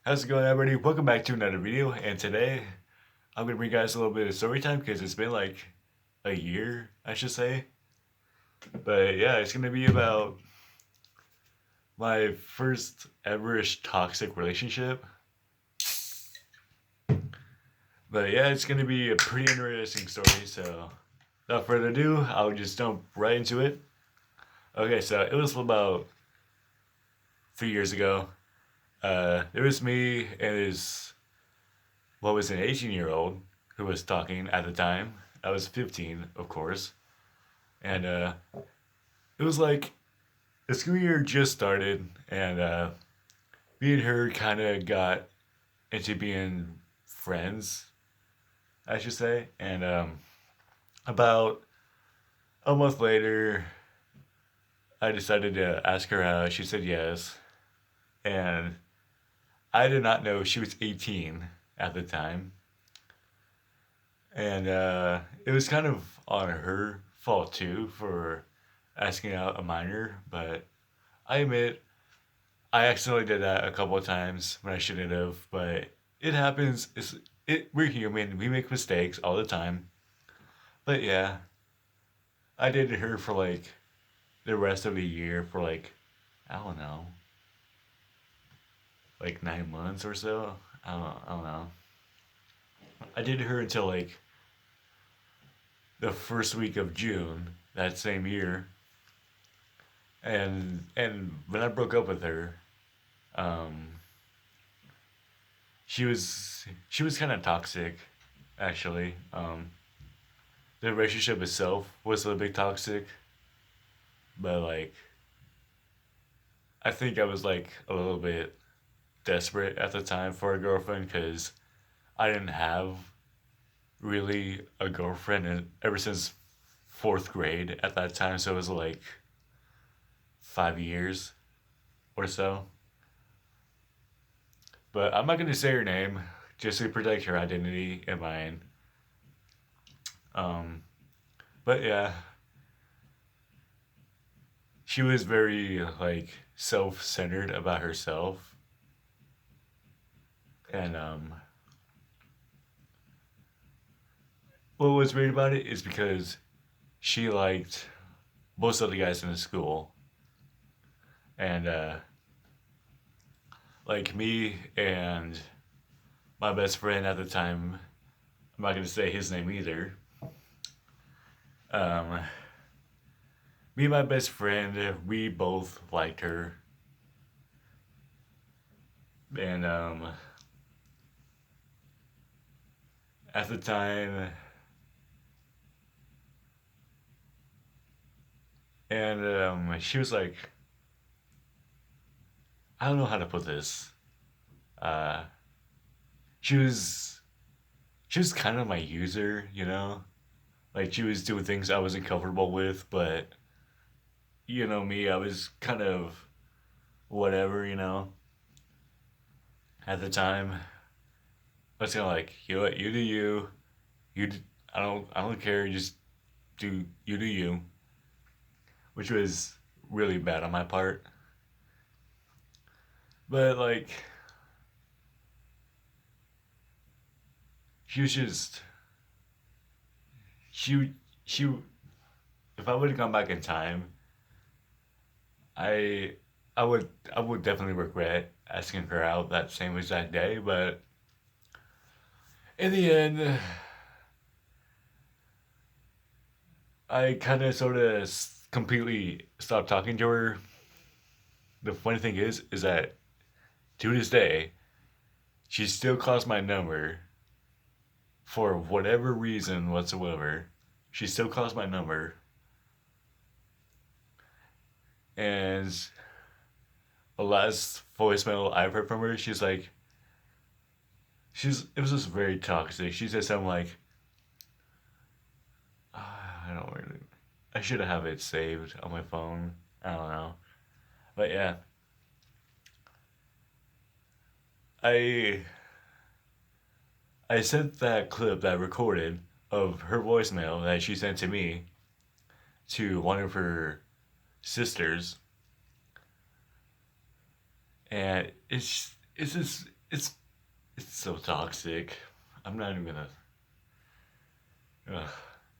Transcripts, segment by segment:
How's it going, everybody? Welcome back to another video, and today I'm gonna bring you guys a little bit of story time because it's been like a year, I should say. But yeah, it's gonna be about my first ever toxic relationship. But yeah, it's gonna be a pretty interesting story. So, without further ado, I'll just jump right into it. Okay, so it was about 3 years ago. It was me and his what was an 18-year-old who was talking at the time. I was 15, of course. And it was like the school year just started, and me and her kind of got into being friends, I should say. And about a month later, I decided to ask her out. She said yes. And I did not know she was 18 at the time. And it was kind of on her fault too for asking out a minor, but I admit I accidentally did that a couple of times when I shouldn't have, but it happens. We're human. We make mistakes all the time. But yeah, I dated her for like the rest of the year for like I don't know, like 9 months or so. I don't know. I dated her until like the first week of June that same year, and when I broke up with her, um, she was kind of toxic, actually. The relationship itself was a little bit toxic, but like I think I was like a little bit desperate at the time for a girlfriend because I didn't have really a girlfriend ever since fourth grade at that time, so it was like 5 years or so. But I'm not gonna say her name just to protect her identity and mine. Um, but yeah, she was very like self-centered about herself, and what was weird about it is because she liked most of the guys in the school, and like me and my best friend at the time. I'm not gonna say his name either. Um, Me and my best friend, we both liked her, and at the time, and she was like, I don't know how to put this. Uh, she was she was kind of my user, you know. Like she was doing things I wasn't comfortable with, but you know me, I was kind of whatever, you know. At the time, I was kind of like, you know what, you do you, you. I don't care. Just do you, which was really bad on my part. But like, she was just she she. If I would have gone back in time, I I would definitely regret asking her out that same exact day. But in the end, I kind of sort of completely stopped talking to her. The funny thing is that to this day, she still calls my number for whatever reason whatsoever. She still calls my number, and the last voicemail I've heard from her, she's like, it was just very toxic. She said something like, I don't really, I should have it saved on my phone. I don't know, but yeah, I I sent that clip that I recorded of her voicemail that she sent to me to one of her sisters, and it's just it's it's so toxic. I'm not even gonna. Ugh.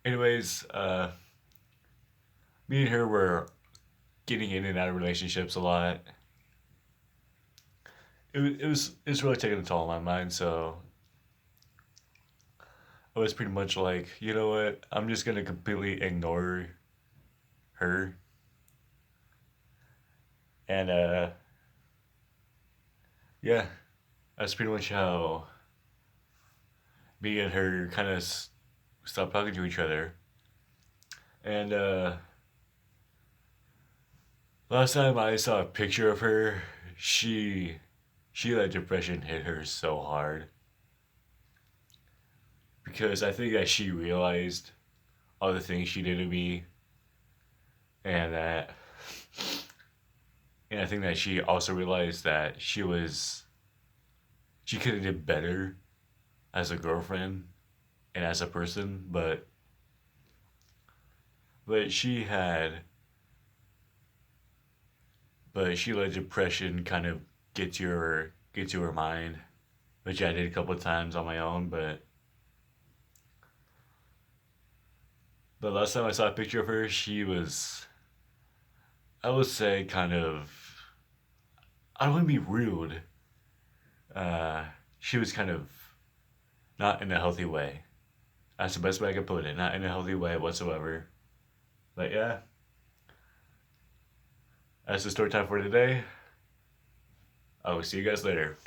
Anyways, me and her were getting in and out of relationships a lot. It was really taking a toll on my mind. So I was pretty much like, you know what? I'm just gonna completely ignore her, and yeah, that's pretty much how me and her kind of stopped talking to each other. And last time I saw a picture of her, she she let depression hit her so hard because I think that she realized all the things she did to me, and that and I think that she also realized that she could have did better as a girlfriend and as a person, but she had but she let depression kind of get to her mind, which I did a couple of times on my own. But last time I saw a picture of her, she was, I would say, kind of, I don't want to be rude. Uh, she was kind of not in a healthy way. That's the best way I could put it. Not in a healthy way whatsoever. But yeah, that's the story time for today. I will see you guys later.